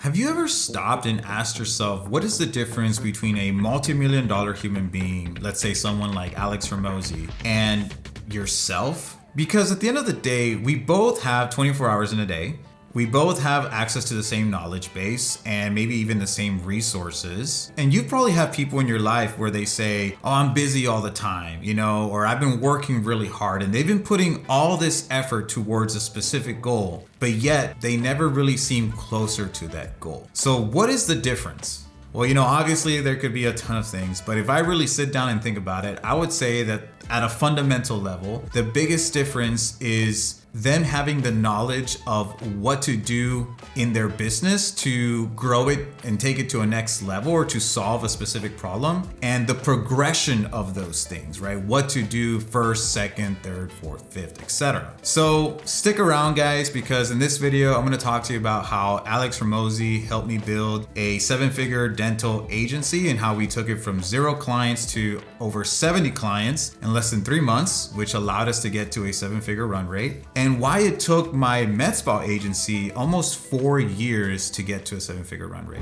Have you ever stopped and asked yourself, what is the difference between a multi-million dollar human being, let's say someone like Alex Hormozi, and yourself? Because at the end of the day, we both have 24 hours in a day. We both have access to the same knowledge base and maybe even the same resources. And you probably have people in your life where they say, oh, I'm busy all the time, or I've been working really hard, and they've been putting all this effort towards a specific goal, but yet they never really seem closer to that goal. So what is the difference? Well, obviously there could be a ton of things, but if I really sit down and think about it, I would say that at a fundamental level, the biggest difference is them having the knowledge of what to do in their business to grow it and take it to a next level or to solve a specific problem, and the progression of those things, right? What to do first, second, third, fourth, fifth, etc. So stick around, guys, because in this video, I'm gonna talk to you about how Alex Hormozi helped me build a 7-figure dental agency and how we took it from 0 clients to over 70 clients in less than 3 months, which allowed us to get to a 7-figure run rate, and why it took my med spa agency almost 4 years to get to a 7-figure run rate.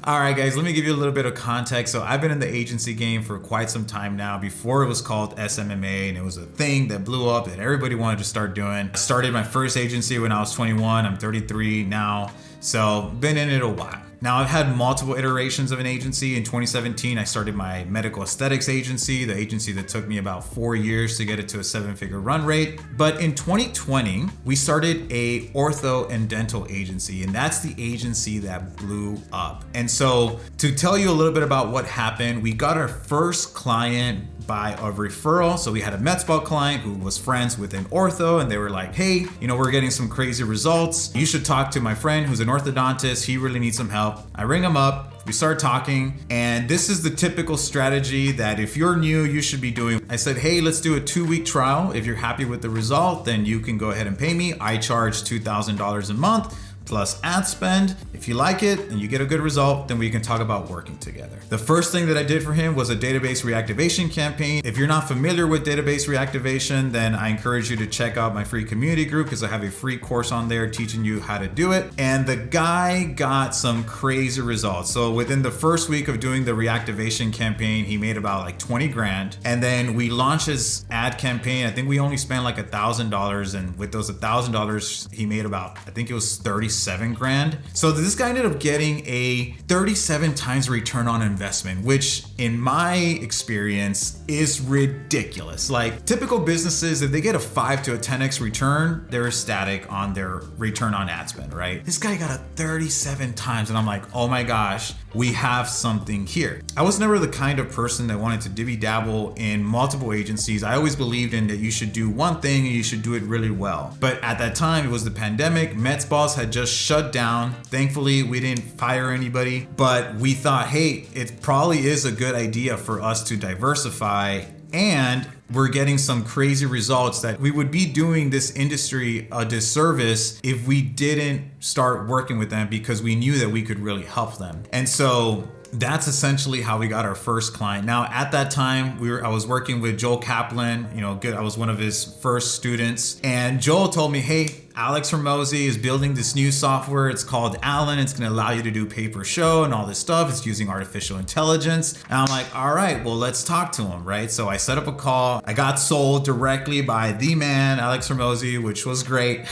All right, guys, let me give you a little bit of context. So I've been in the agency game for quite some time now. Before it was called SMMA, and it was a thing that blew up that everybody wanted to start doing. I started my first agency when I was 21. I'm 33 now. So been in it a while. Now I've had multiple iterations of an agency. In 2017, I started my medical aesthetics agency, the agency that took me about 4 years to get it to a 7-figure run rate. But in 2020, we started a ortho and dental agency, and that's the agency that blew up. And so to tell you a little bit about what happened, we got our first client by a referral. So we had a med spa client who was friends with an ortho, and they were like, hey, we're getting some crazy results. You should talk to my friend who's an orthodontist. He really needs some help. I ring him up. We start talking, and this is the typical strategy that if you're new, you should be doing. I said, hey, let's do a 2-week trial. If you're happy with the result, then you can go ahead and pay me. I charge $2,000 a month plus ad spend. If you like it and you get a good result, then we can talk about working together. The first thing that I did for him was a database reactivation campaign. If you're not familiar with database reactivation, then I encourage you to check out my free community group, because I have a free course on there teaching you how to do it. And the guy got some crazy results. So within the first week of doing the reactivation campaign, he made about like 20 grand. And then we launched his ad campaign. I think we only spent like $1,000. And with those $1,000, he made about, I think it was 37 grand. So this guy ended up getting a 37 times return on investment, which in my experience is ridiculous. Like typical businesses, if they get a 5 to a 10x return, they're ecstatic on their return on ad spend, right? This guy got a 37 times, and I'm like, oh my gosh, we have something here. I was never the kind of person that wanted to dibby dabble in multiple agencies. I always believed in that you should do one thing and you should do it really well. But at that time, it was the pandemic. Med spas had just shut down. Thankfully, we didn't fire anybody, but we thought, hey, it probably is a good idea for us to diversify, and we're getting some crazy results that we would be doing this industry a disservice if we didn't start working with them, because we knew that we could really help them. And so that's essentially how we got our first client. Now, at that time, I was working with Joel Kaplan. I was one of his first students, and Joel told me, hey, Alex Hormozi is building this new software. It's called Alan. It's going to allow you to do pay-per-show and all this stuff. It's using artificial intelligence. And I'm like, all right, well, let's talk to him, right? So I set up a call. I got sold directly by the man, Alex Hormozi, which was great.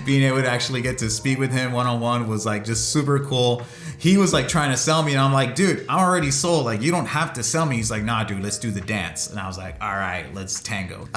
Being able to actually get to speak with him one-on-one was like just super cool. He was like trying to sell me, and I'm like, dude, I'm already sold. Like, you don't have to sell me. He's like, nah, dude, let's do the dance. And I was like, all right, let's tango.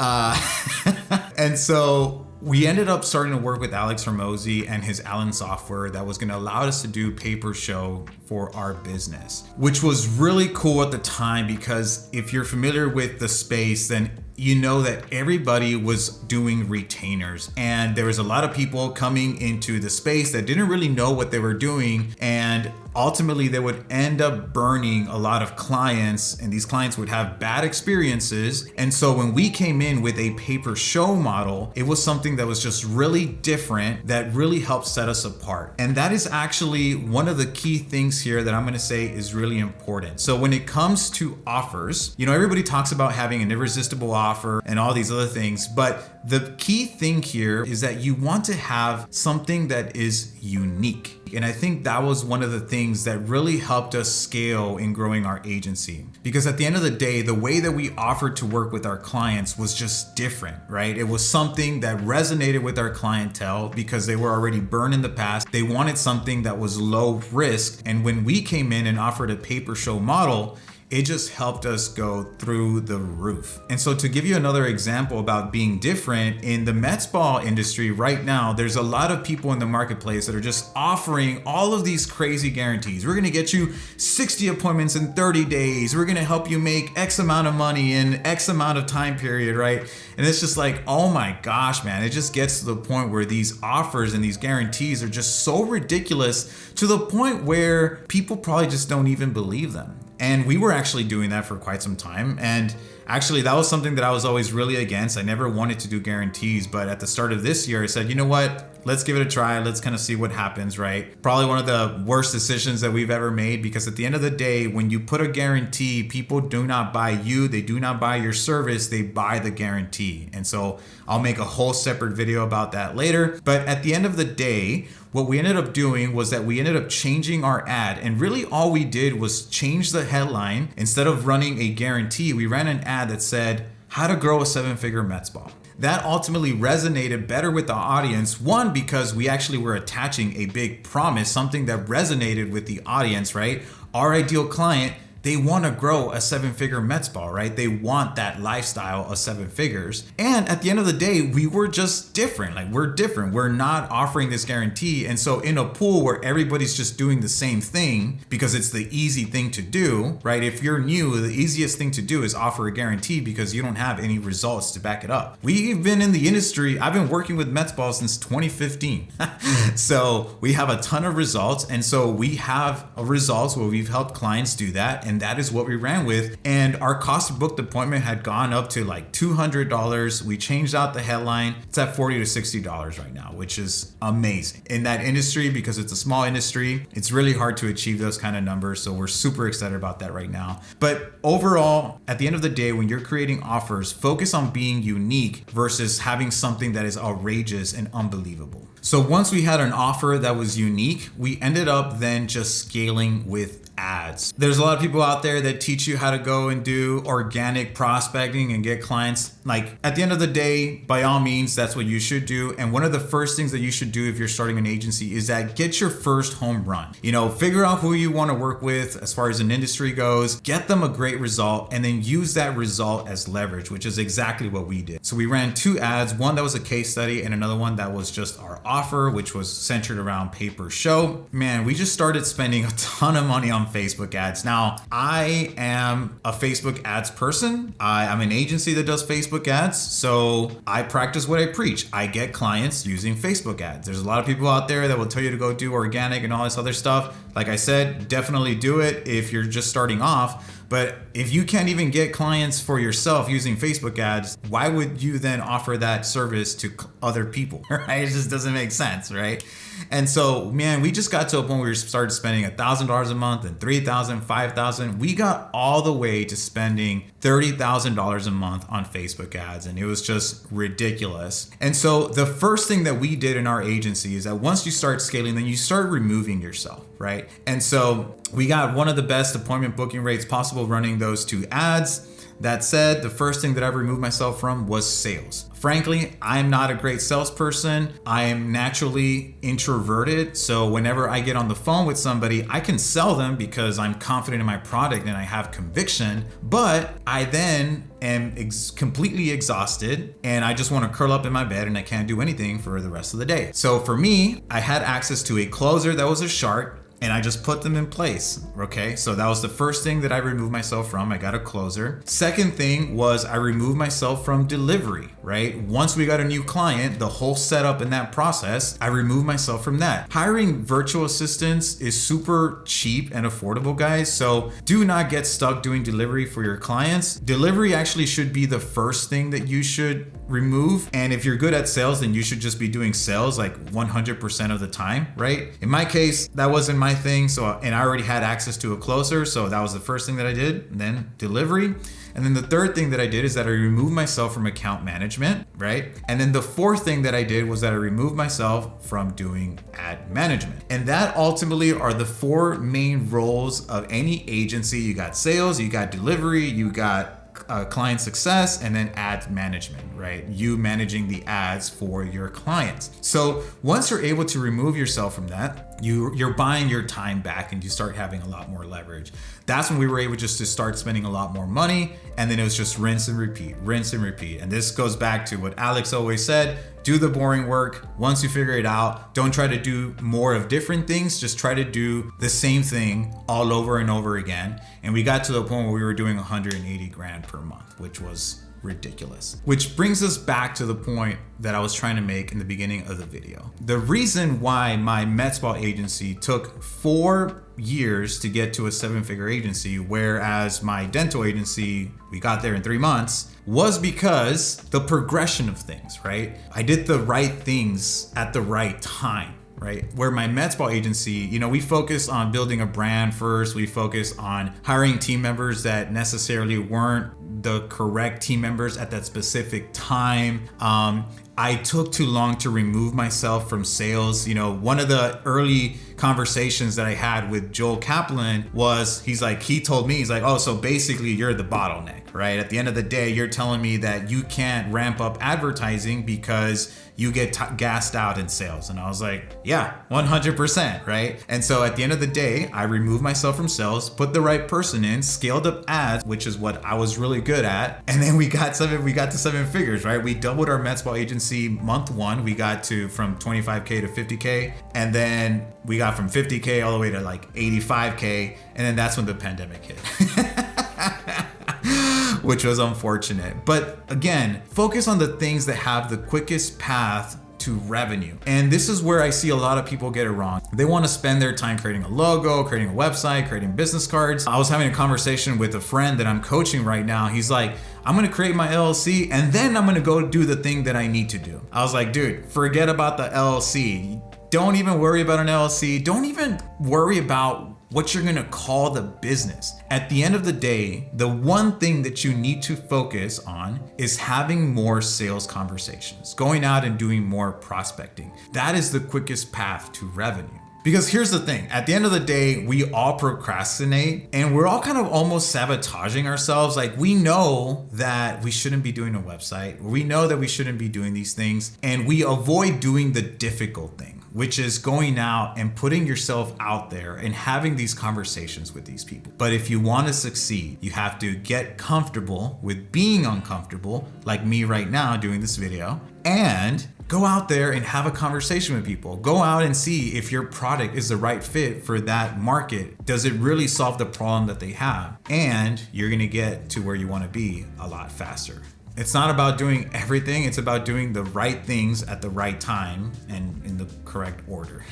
And so we ended up starting to work with Alex Hormozi and his Alan software that was going to allow us to do pay-per-show for our business, which was really cool at the time, because if you're familiar with the space, then you know that everybody was doing retainers, and there was a lot of people coming into the space that didn't really know what they were doing, and ultimately they would end up burning a lot of clients, and these clients would have bad experiences. And so when we came in with a pay-per-show model, it was something that was just really different that really helped set us apart. And that is actually one of the key things here that I'm going to say is really important. So when it comes to offers, everybody talks about having an irresistible offer and all these other things, but the key thing here is that you want to have something that is unique. And I think that was one of the things that really helped us scale in growing our agency. Because at the end of the day, the way that we offered to work with our clients was just different, right? It was something that resonated with our clientele because they were already burned in the past. They wanted something that was low risk. And when we came in and offered a pay-per-show model, it just helped us go through the roof. And so to give you another example about being different, in the med spa industry right now, there's a lot of people in the marketplace that are just offering all of these crazy guarantees. We're gonna get you 60 appointments in 30 days. We're gonna help you make X amount of money in X amount of time period, right? And it's just like, oh my gosh, man, it just gets to the point where these offers and these guarantees are just so ridiculous to the point where people probably just don't even believe them. And we were actually doing that for quite some time. And actually, that was something that I was always really against. I never wanted to do guarantees. But at the start of this year, I said, you know what? Let's give it a try. Let's kind of see what happens, right? Probably one of the worst decisions that we've ever made, because at the end of the day, when you put a guarantee, people do not buy you. They do not buy your service. They buy the guarantee. And so I'll make a whole separate video about that later. But at the end of the day, what we ended up doing was that we ended up changing our ad, and really all we did was change the headline. Instead of running a guarantee, we ran an ad that said, how to grow a 7-figure med spa. That ultimately resonated better with the audience. One, because we actually were attaching a big promise, something that resonated with the audience, right? Our ideal client, they want to grow a 7-figure med spa, right? They want that lifestyle of 7 figures. And at the end of the day, we were just different. Like, we're different. We're not offering this guarantee. And so in a pool where everybody's just doing the same thing because it's the easy thing to do, right? If you're new, the easiest thing to do is offer a guarantee because you don't have any results to back it up. We've been in the industry. I've been working with med spas since 2015. So we have a ton of results. And so we have results where we've helped clients do that. And that is what we ran with. And our cost of booked appointment had gone up to like $200. We changed out the headline. It's at $40 to $60 right now, which is amazing. In that industry, because it's a small industry, it's really hard to achieve those kind of numbers. So we're super excited about that right now. But overall, at the end of the day, when you're creating offers, focus on being unique versus having something that is outrageous and unbelievable. So once we had an offer that was unique, we ended up then just scaling with ads. There's a lot of people out there that teach you how to go and do organic prospecting and get clients. Like, at the end of the day, by all means, that's what you should do. And one of the first things that you should do if you're starting an agency is that get your first home run. Figure out who you want to work with as far as an industry goes, get them a great result, and then use that result as leverage, which is exactly what we did. So we ran 2 ads, one that was a case study and another one that was just our offer, which was centered around pay-per-show. Man, we just started spending a ton of money on Facebook ads. Now, I am a Facebook ads person. I'm an agency that does Facebook ads. So I practice what I preach. I get clients using Facebook ads. There's a lot of people out there that will tell you to go do organic and all this other stuff. Like I said, definitely do it if you're just starting off. But if you can't even get clients for yourself using Facebook ads, why would you then offer that service to other people, right? It just doesn't make sense, right? And so, man, we just got to a point where we started spending $1,000 a month and $3,000, $5,000. We got all the way to spending $30,000 a month on Facebook ads, and it was just ridiculous. And so the first thing that we did in our agency is that once you start scaling, then you start removing yourself, right? And so we got one of the best appointment booking rates possible running those 2 ads. That said, the first thing that I removed myself from was sales. Frankly, I'm not a great salesperson. I am naturally introverted. So whenever I get on the phone with somebody, I can sell them because I'm confident in my product and I have conviction, but I then am completely exhausted and I just want to curl up in my bed and I can't do anything for the rest of the day. So for me, I had access to a closer that was a shark. and I just put them in place. Okay, so that was the first thing that I removed myself from. I got a closer. Second thing was I removed myself from delivery, right? Once we got a new client, the whole setup in that process, I removed myself from that. Hiring virtual assistants is super cheap and affordable, guys. So do not get stuck doing delivery for your clients. Delivery actually should be the first thing that you should remove. And if you're good at sales, then you should just be doing sales like 100% of the time, right? In my case, that wasn't my thing. And I already had access to a closer. So that was the first thing that I did. And then delivery. And then the third thing that I did is that I removed myself from account management, right? And then the fourth thing that I did was that I removed myself from doing ad management. And that ultimately are the four main roles of any agency. You got sales, you got delivery, you got client success, and then ad management, right? You managing the ads for your clients. So once you're able to remove yourself from that, you're buying your time back and you start having a lot more leverage. That's when we were able just to start spending a lot more money, and then it was just rinse and repeat, rinse and repeat. And this goes back to what Alex always said: do the boring work. Once you figure it out, don't try to do more of different things. Just try to do the same thing all over and over again. And we got to the point where we were doing 180 grand per month, which was ridiculous. Which brings us back to the point that I was trying to make in the beginning of the video. The reason why my med spa agency took 4 years to get to a 7-figure agency, whereas my dental agency, we got there in 3 months, was because the progression of things, right? I did the right things at the right time. Right? Where my med spa agency, we focused on building a brand first. We focused on hiring team members that necessarily weren't the correct team members at that specific time. I took too long to remove myself from sales. One of the early conversations that I had with Joel Kaplan was, he told me, oh, so basically you're the bottleneck, right? At the end of the day, you're telling me that you can't ramp up advertising because you get gassed out in sales. And I was like, yeah, 100%, right? And so at the end of the day, I removed myself from sales, put the right person in, scaled up ads, which is what I was really good at. And then we got to 7 figures, right? We doubled our med spa agency month 1. We got from 25K to 50K. And then we got from 50K all the way to like 85K. And then that's when the pandemic hit. Which was unfortunate. But again, focus on the things that have the quickest path to revenue. And this is where I see a lot of people get it wrong. They want to spend their time creating a logo, creating a website, creating business cards. I was having a conversation with a friend that I'm coaching right now. He's like, I'm going to create my LLC and then I'm going to go do the thing that I need to do. I was like, dude, forget about the LLC. Don't even worry about an LLC. Don't even worry about what you're gonna call the business. At the end of the day, the one thing that you need to focus on is having more sales conversations, going out and doing more prospecting. That is the quickest path to revenue. Because here's the thing, at the end of the day, we all procrastinate and we're all kind of almost sabotaging ourselves. Like, we know that we shouldn't be doing a website. We know that we shouldn't be doing these things, and we avoid doing the difficult thing, which is going out and putting yourself out there and having these conversations with these people. But if you want to succeed, you have to get comfortable with being uncomfortable, like me right now doing this video, and go out there and have a conversation with people. Go out and see if your product is the right fit for that market. Does it really solve the problem that they have? And you're gonna get to where you wanna be a lot faster. It's not about doing everything, it's about doing the right things at the right time and in the correct order.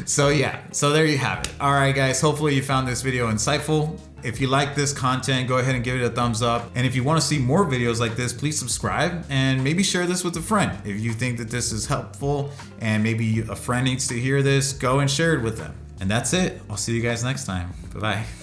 So there you have it. All right, guys, hopefully you found this video insightful. If you like this content, go ahead and give it a thumbs up. And if you want to see more videos like this, please subscribe and maybe share this with a friend. If you think that this is helpful and maybe a friend needs to hear this, go and share it with them. And that's it. I'll see you guys next time. Bye-bye.